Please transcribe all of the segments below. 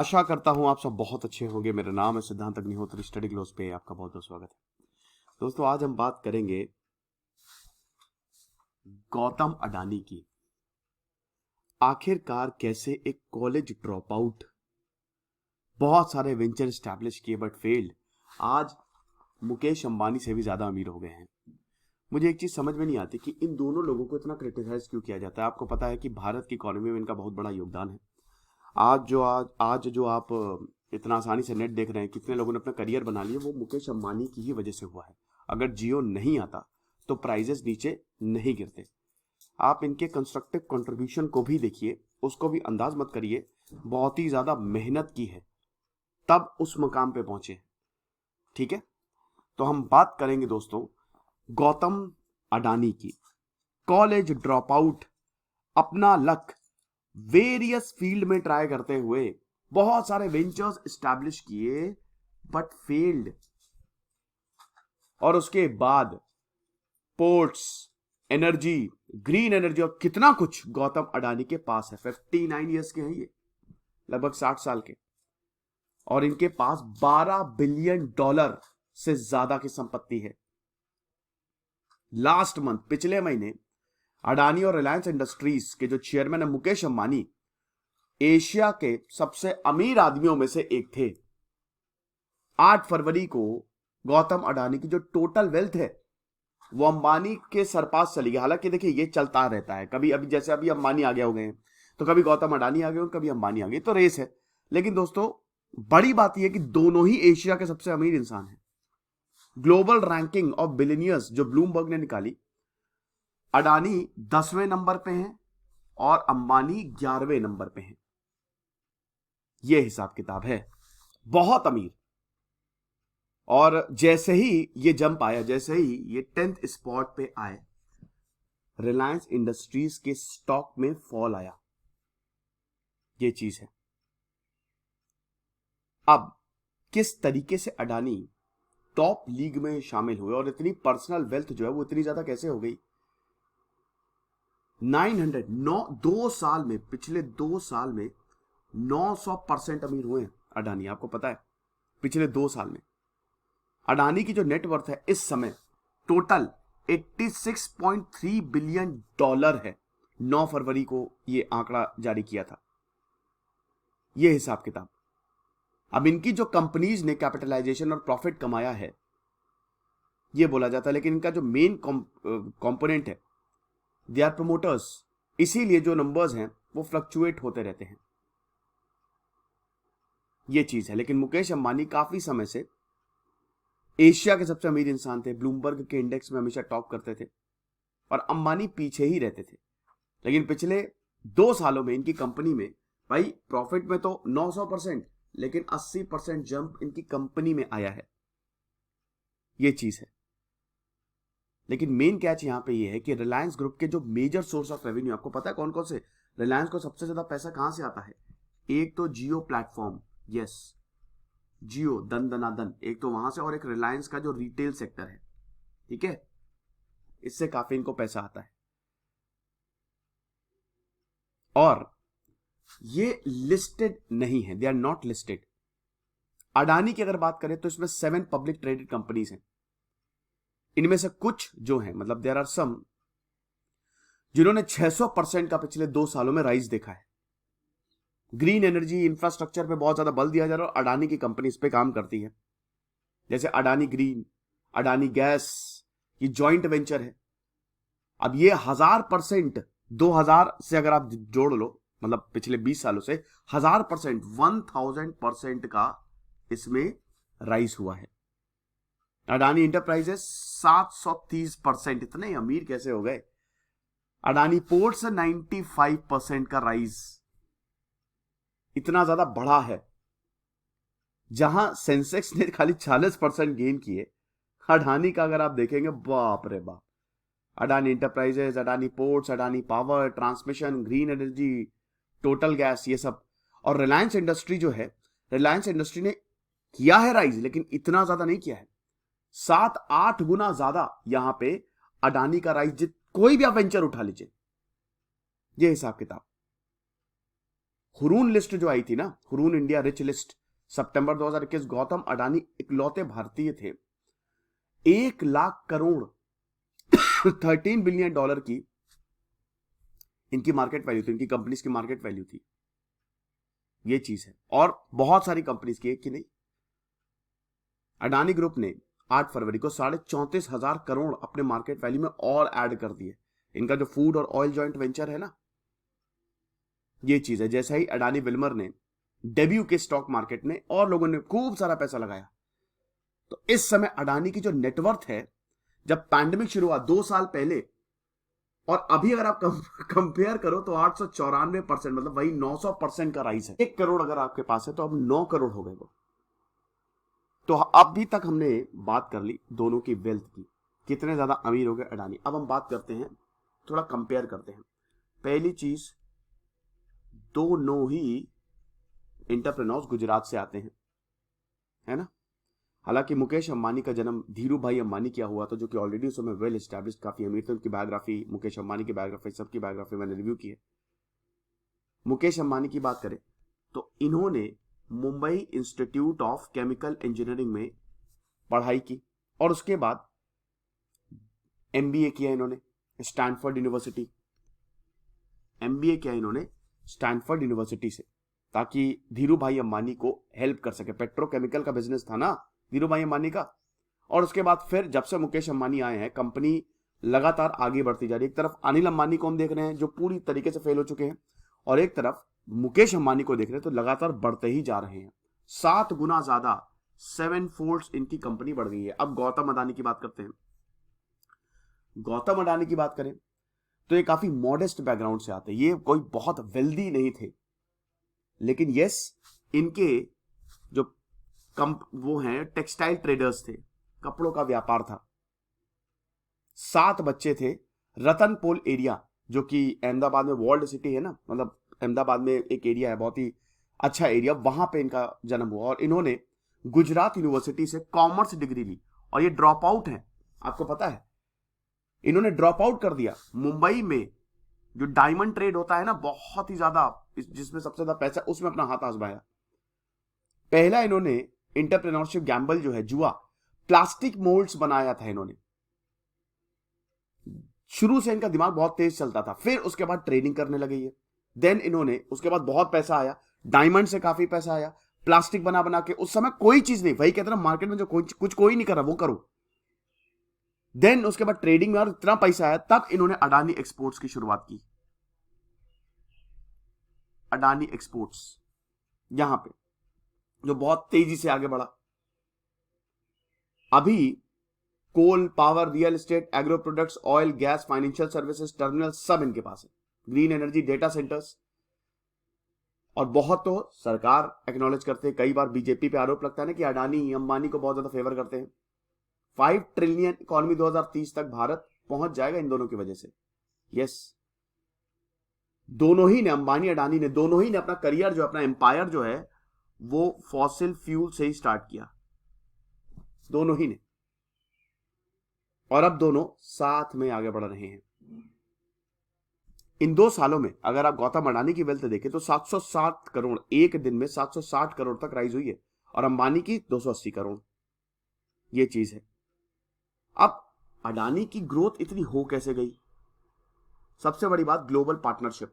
आशा करता हूं आप सब बहुत अच्छे होंगे। मेरा नाम है सिद्धांत अग्निहोत्री, स्टडी ग्लोस पे आपका बहुत बहुत स्वागत है। दोस्तों, आज हम बात करेंगे गौतम अडानी की। आखिरकार कैसे एक कॉलेज ड्रॉप आउट बहुत सारे वेंचर स्टैब्लिश किए बट फेल्ड, आज मुकेश अंबानी से भी ज्यादा अमीर हो गए हैं। मुझे एक चीज समझ में नहीं आती कि इन दोनों लोगों को इतना क्रिटिसाइज क्यों किया जाता है। आपको पता है कि भारत की इकोनॉमी में इनका बहुत बड़ा योगदान है। आज जो आप इतना आसानी से नेट देख रहे हैं, कितने लोगों ने अपना करियर बना लिया, वो मुकेश अंबानी की ही वजह से हुआ है। अगर जियो नहीं आता तो प्राइजेस नीचे नहीं गिरते। आप इनके कंस्ट्रक्टिव कंट्रीब्यूशन को भी देखिए, उसको भी अंदाज मत करिए। बहुत ही ज्यादा मेहनत की है तब उस मकाम पे पहुंचे। ठीक है, तो हम बात करेंगे दोस्तों गौतम अडानी की। कॉलेज ड्रॉप आउट, अपना लक वेरियस फील्ड में ट्राई करते हुए बहुत सारे वेंचर्स एस्टैब्लिश किए बट फेल्ड, और उसके बाद पोर्ट्स, एनर्जी, ग्रीन एनर्जी और कितना कुछ गौतम अडानी के पास है। 59 ईयर्स के हैं ये, लगभग 60 साल के, और इनके पास $12 बिलियन से ज्यादा की संपत्ति है। लास्ट मंथ, पिछले महीने, अडानी और रिलायंस इंडस्ट्रीज के जो चेयरमैन है मुकेश अंबानी, एशिया के सबसे अमीर आदमियों में से एक थे। 8 फरवरी को गौतम अडानी की जो टोटल वेल्थ है वो अंबानी के सरपास चली गई। हालांकि देखिए, ये चलता रहता है, कभी अभी जैसे अभी अंबानी आगे हो गए हैं तो कभी गौतम अडानी आ गए, कभी अंबानी आ गए, तो रेस है। लेकिन दोस्तों, बड़ी बात यह कि दोनों ही एशिया के सबसे अमीर इंसान हैं। ग्लोबल रैंकिंग ऑफ बिलियनियर्स जो ब्लूमबर्ग ने निकाली, अडानी 10वें नंबर पे हैं और अंबानी 11वें नंबर पे हैं। यह हिसाब किताब है, बहुत अमीर। और जैसे ही ये जंप आया, जैसे ही ये 10th स्पॉट पे आए, रिलायंस इंडस्ट्रीज के स्टॉक में फॉल आया। ये चीज है। अब किस तरीके से अडानी टॉप लीग में शामिल हुए और इतनी पर्सनल वेल्थ जो है वो इतनी ज्यादा कैसे हो गई। 2 साल में, पिछले 2 साल में 900% अमीर हुए हैं अडानी। आपको पता है, पिछले 2 साल में अडानी की जो नेटवर्थ है इस समय टोटल $86.3 बिलियन है। 9 फरवरी को यह आंकड़ा जारी किया था। यह हिसाब किताब। अब इनकी जो कंपनीज ने कैपिटलाइजेशन और प्रॉफिट कमाया है यह बोला जाता है, लेकिन इनका जो मेन कंपोनेंट है, दे आर प्रमोटर्स, इसीलिए जो नंबर्स हैं वो फ्लक्चुएट होते रहते हैं। यह चीज है। लेकिन मुकेश अंबानी काफी समय से एशिया के सबसे अमीर इंसान थे, ब्लूमबर्ग के इंडेक्स में हमेशा टॉप करते थे, और अंबानी पीछे ही रहते थे। लेकिन पिछले 2 सालों में इनकी कंपनी में, भाई प्रॉफिट में तो 900%, लेकिन 80% जंप इनकी कंपनी में आया है। यह चीज है। लेकिन मेन कैच यहां पे यह है कि रिलायंस ग्रुप के जो मेजर सोर्स ऑफ रेवेन्यू, आपको पता है कौन कौन से? रिलायंस को सबसे ज्यादा पैसा कहां से आता है? एक तो जियो प्लेटफॉर्म, यस, जियो दन दनादन, एक तो वहां से, और एक रिलायंस का जो रिटेल सेक्टर है। ठीक है, इससे काफी इनको पैसा आता है। और ये लिस्टेड नहीं है, they are not listed. Adani की अगर बात करें तो इसमें 7 पब्लिक ट्रेडेड कंपनीज हैं। इनमें से कुछ जो हैं, मतलब देयर आर सम जिन्होंने 600% का पिछले 2 सालों में राइज देखा है। ग्रीन एनर्जी इंफ्रास्ट्रक्चर पे बहुत ज्यादा बल दिया जा रहा है और अडानी की कंपनी इस पे काम करती है। जैसे अडानी ग्रीन, अडानी गैस, ये जॉइंट वेंचर है। अब ये 1000%, 2000 से अगर आप जोड़ लो, मतलब पिछले 20 सालों से 1000%, 1000% का इसमें राइज हुआ है। अडानी इंटरप्राइजेस 730%, इतने अमीर कैसे हो गए? अडानी पोर्ट्स 95% का राइज, इतना ज्यादा बढ़ा है। जहां सेंसेक्स ने खाली 40% गेन किए, अडानी का अगर आप देखेंगे, बाप रे बाप। Adani enterprises, Adani ports, Adani power transmission, green energy, total gas, ये सब। और रिलायंस इंडस्ट्री जो है, रिलायंस इंडस्ट्री ने किया है राइज, लेकिन इतना ज्यादा नहीं किया है। 7-8 गुना ज्यादा यहां पे अडानी का राइज, कोई भी आप वेंचर उठा लीजिए, ये हिसाब किताब हुरून लिस्ट जो आई थी ना, हुरून इंडिया रिच लिस्ट, सितंबर 2021, गौतम अडानी इकलौते भारतीय थे। 1 लाख करोड़ 13 बिलियन डॉलर की इनकी मार्केट वैल्यू थी, इनकी कंपनीज की मार्केट वैल्यू थी। ये चीज है, और बहुत सारी कंपनीज की, एक की नहीं। अडानी ग्रुप ने 8 फरवरी को 34,500 करोड़ अपने मार्केट वैल्यू में और ऐड कर दिए। इनका जो फूड और ऑयल जॉइंट वेंचर है ना, ये चीज है। जैसे ही अडानी विल्मर ने डेब्यू के स्टॉक मार्केट में और लोगों ने खूब सारा पैसा लगाया, तो इस समय अडानी की जो नेटवर्थ है, जब पैंडेमिक शुरू हुआ 2 साल पहले और अभी अगर आप कंपेयर करो तो 894%, मतलब वही 900% का राइज है। 1 करोड़ अगर आपके पास है तो अब 9 करोड़ हो गए वो। तो अभी तक हमने बात कर ली दोनों की वेल्थ की, कितने ज्यादा अमीर हो गए अडानी। अब हम बात करते हैं, थोड़ा कंपेयर करते हैं। पहली चीज, दोनों ही एंटरप्रेन्योर्स गुजरात से आते हैं, है ना। हालांकि मुकेश अंबानी का जन्म धीरू भाई अंबानी किया हुआ था, जो कि ऑलरेडी उस समय वेल एस्टैब्लिश्ड काफी अमीर थे। उनकी बायोग्राफी, मुकेश अंबानी की बायोग्राफी, सबकी बायोग्राफी मैंने रिव्यू की है। मुकेश अंबानी की बात करें तो इन्होंने Mumbai institute of chemical engineering में पढ़ाई की और उसके बाद एमबीए किया इन्होंने स्टैनफोर्ड यूनिवर्सिटी। एमबीए किया इन्होंने स्टैनफोर्ड यूनिवर्सिटी से, ताकि धीरू भाई अंबानी को हेल्प कर सके। पेट्रोकेमिकल का बिजनेस था ना धीरू भाई अंबानी का। और उसके बाद फिर जब से मुकेश अंबानी आए हैं, कंपनी लगातार आगे बढ़ती जा रही है। एक तरफ अनिल अंबानी को हम देख रहे हैं जो पूरी तरीके से फेल हो चुके हैं, और एक तरफ मुकेश अंबानी को देख रहे हैं तो लगातार बढ़ते ही जा रहे हैं। 7 गुना ज्यादा, 7 फोल्ड्स इनकी कंपनी बढ़ गई है। अब गौतम अडानी की बात करते हैं। गौतम अडानी की बात करें तो ये काफी मॉडेस्ट बैकग्राउंड से आते हैं। ये कोई बहुत वेल्दी नहीं थे, लेकिन यस, इनके जो वो हैं टेक्सटाइल ट्रेडर्स थे, कपड़ों का व्यापार था। 7 बच्चे थे। रतनपोल एरिया, जो कि अहमदाबाद में वर्ल्ड सिटी है ना, मतलब अहमदाबाद में एक एरिया है, बहुत ही अच्छा एरिया, वहां पे इनका जन्म हुआ। और इन्होंने गुजरात यूनिवर्सिटी से कॉमर्स डिग्री ली, और ये ड्रॉप आउट है, आपको पता है। इन्होंने ड्रॉप आउट कर दिया। मुंबई में जो डायमंड ट्रेड होता है ना, बहुत ही ज्यादा, जिसमें सबसे ज्यादा पैसा, उसमें अपना हाथ आजमाया। पहला इन्होंने एंटरप्रेन्योरशिप गैम्बल जो है, जुआ, प्लास्टिक मोल्ड्स बनाया था इन्होंने। शुरू से इनका दिमाग बहुत तेज चलता था। फिर उसके बाद ट्रेडिंग करने लगे ये। देन इन्होंने, उसके बाद बहुत पैसा आया, डायमंड से काफी पैसा आया, प्लास्टिक बना बना के। उस समय कोई चीज नहीं, वही कहते ना मार्केट में जो कुछ कोई नहीं कर रहा वो करो। देन उसके बाद ट्रेडिंग में और इतना पैसा आया, तब इन्होंने अडानी एक्सपोर्ट्स की शुरुआत की। अडानी एक्सपोर्ट्स यहां पे जो बहुत तेजी से आगे बढ़ा। अभी coal, power, real estate, agro products, oil, gas, financial services, terminal, सब इनके पास है। ग्रीन एनर्जी, डेटा सेंटर्स, और बहुत तो सरकार एक्नॉलेज करते हैं। कई बार बीजेपी पे आरोप लगता है ना कि अडानी अंबानी को बहुत ज्यादा फेवर करते हैं। 5 ट्रिलियन इकोनॉमी 2030 तक भारत पहुंच जाएगा इन दोनों की वजह से। यस, दोनों ही ने, अंबानी अडानी ने, दोनों ही ने अपना करियर जो, अपना एम्पायर जो है, वो फॉसिल फ्यूल से ही स्टार्ट किया, दोनों ही ने। और अब दोनों साथ में आगे बढ़ रहे हैं। इन 2 सालों में अगर आप गौतम अडानी की वेल्थ देखें तो 760 करोड़, एक दिन में 760 करोड़ तक राइज हुई है, और अंबानी की 280 करोड़। ये चीज है। अब अडानी की ग्रोथ इतनी हो कैसे गई? सबसे बड़ी बात, ग्लोबल पार्टनरशिप।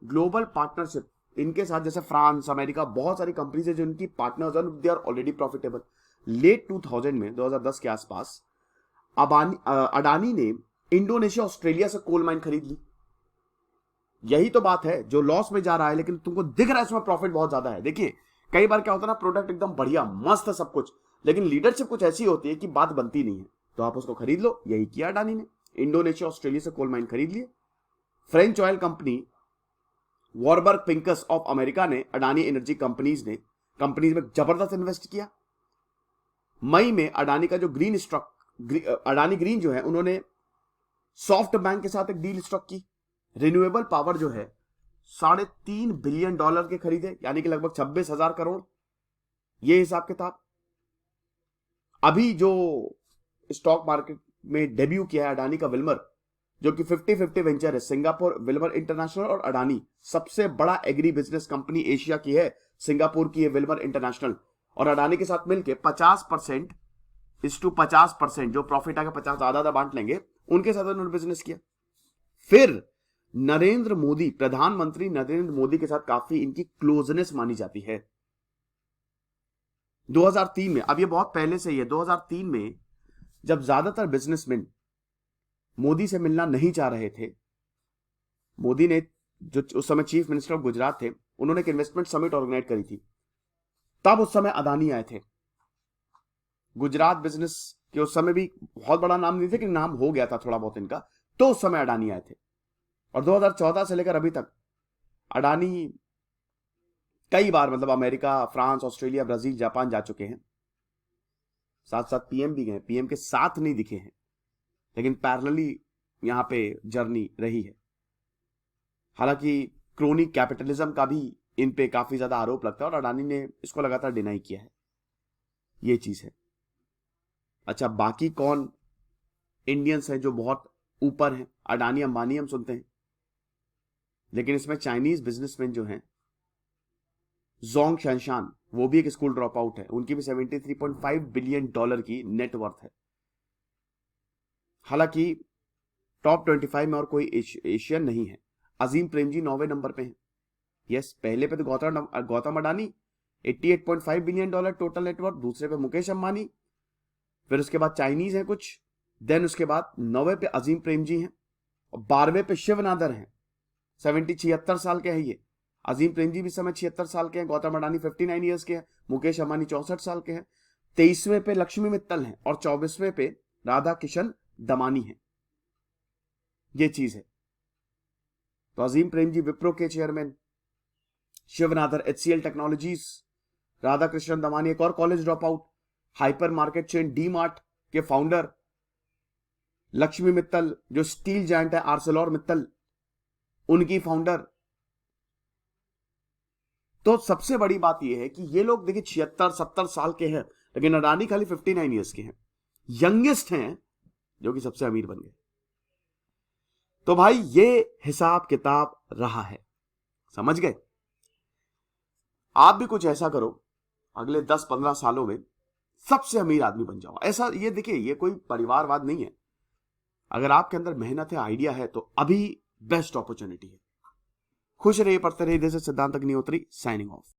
ग्लोबल पार्टनरशिप इनके साथ, जैसे फ्रांस, अमेरिका, बहुत सारी कंपनीज है जो इनकी पार्टनर्स हैं, they are already profitable. Late 2000 में, 2010 के आसपास, अडानी ने इंडोनेशिया, ऑस्ट्रेलिया से कोल माइन खरीद ली। यही तो बात है, जो लॉस में जा रहा है लेकिन तुमको दिख रहा है इसमें प्रॉफिट बहुत ज्यादा है। देखिए, कई बार क्या होता है ना, प्रोडक्ट एकदम बढ़िया मस्त है सब कुछ, लेकिन लीडरशिप कुछ ऐसी होती है कि बात बनती नहीं है, तो आप उसको खरीद लो। यही किया अडानी ने, इंडोनेशिया, ऑस्ट्रेलिया से कोल माइन खरीद लिए। French oil company Warburg Pincus of America ने, अडानी एनर्जी कंपनीज में जबरदस्त इन्वेस्ट किया। मई में अडानी का जो ग्रीन स्टॉक, अडानी ग्रीन जो है, उन्होंने सॉफ्ट बैंक के साथ एक डील स्ट्रक की। रिन्यूएबल पावर जो है, $3.5 बिलियन के खरीदे, यानी कि लगभग 26,000 करोड़। ये हिसाब किताब। अभी जो स्टॉक मार्केट में डेब्यू किया है अडानी का विल्मर, जो कि 50-50 वेंचर है। सिंगापुर विल्मर इंटरनेशनल और अडानी, सबसे बड़ा एग्री बिजनेस कंपनी एशिया की है सिंगापुर की है विल्मर इंटरनेशनल, और अडानी के साथ मिलकर 50% इस टू 50% जो प्रॉफिट आगे 50 आधा आधा बांट लेंगे, उनके साथ उन्होंने बिजनेस किया। फिर नरेंद्र मोदी, प्रधानमंत्री नरेंद्र मोदी के साथ काफी इनकी क्लोजनेस मानी जाती है। 2003 में, अब ये बहुत पहले से ही है, 2003 में जब ज्यादातर बिजनेसमैन मोदी से मिलना नहीं चाह रहे थे, मोदी ने, जो उस समय चीफ मिनिस्टर ऑफ गुजरात थे, उन्होंने एक इन्वेस्टमेंट समिट ऑर्गेनाइज करी थी। तब उस समय अदानी आए थे। गुजरात बिजनेस के उस समय भी बहुत बड़ा नाम नहीं थे, लेकिन नाम हो गया था थोड़ा बहुत इनका, तो उस समय अडानी आए थे। और 2014 से लेकर अभी तक अडानी कई बार, मतलब America, France, Australia, Brazil, Japan जा चुके हैं। साथ साथ पीएम भी गए, पीएम के साथ नहीं दिखे हैं, लेकिन पैरेलली यहां पे जर्नी रही है। हालांकि क्रोनी कैपिटलिज्म का भी इन पे काफी ज्यादा आरोप लगता है और अडानी ने इसको लगातार डिनाई किया है। ये चीज है। अच्छा, बाकी कौन इंडियंस हैं जो बहुत ऊपर हैं? अडानी अंबानी हम सुनते हैं, लेकिन इसमें चाइनीज बिजनेसमैन जो हैं, जोंग शैनशान, वो भी एक स्कूल ड्रॉप आउट है, उनकी भी $73.5 बिलियन की नेटवर्थ है। हालांकि टॉप 25 में और कोई एशियन नहीं है। अजीम प्रेमजी 9वें नंबर पे हैं। यस, पहले पे तो Gautam Adani, $88.5 billion total net worth, दूसरे पे मुकेश अंबानी, फिर उसके बाद चाइनीज हैं कुछ, देन उसके बाद 9वें पे अजीम प्रेमजी हैं, और 12वें पे शिवनादर हैं। 76 साल के हैं ये। अजीम प्रेमजी भी समय 76 साल के हैं, गौतम अडानी 59 ईयर्स के हैं, मुकेश अंबानी 64 साल के हैं। 23वें पे लक्ष्मी मित्तल हैं और 24वें पे राधा किशन दमानी हैं। ये चीज है। तो अजीम प्रेमजी विप्रो के chairman, Shiv Nadar HCL technologies, Radha Krishnan Damani एक और college drop out, hyper market chain D mart के फाउंडर, लक्ष्मी मित्तल जो स्टील जायंट है आर्सेलोर मित्तल, उनकी फाउंडर। तो सबसे बड़ी बात यह है कि ये लोग देखिए 76-70 साल के हैं, लेकिन अडानी खाली 59 ईयर्स के हैं, यंगेस्ट हैं, जो कि सबसे अमीर बन गए। तो भाई ये हिसाब किताब रहा है, समझ गए? आप भी कुछ ऐसा करो, अगले 10-15 सालों में सबसे अमीर आदमी बन जाओ। ऐसा, ये देखिए, ये कोई परिवारवाद नहीं है। अगर आपके अंदर मेहनत है, आइडिया है, तो अभी बेस्ट अपॉर्चुनिटी है। खुश रहिए, पढ़ते रहिए। दिस इज सिद्धांत अग्निहोत्री, साइनिंग ऑफ।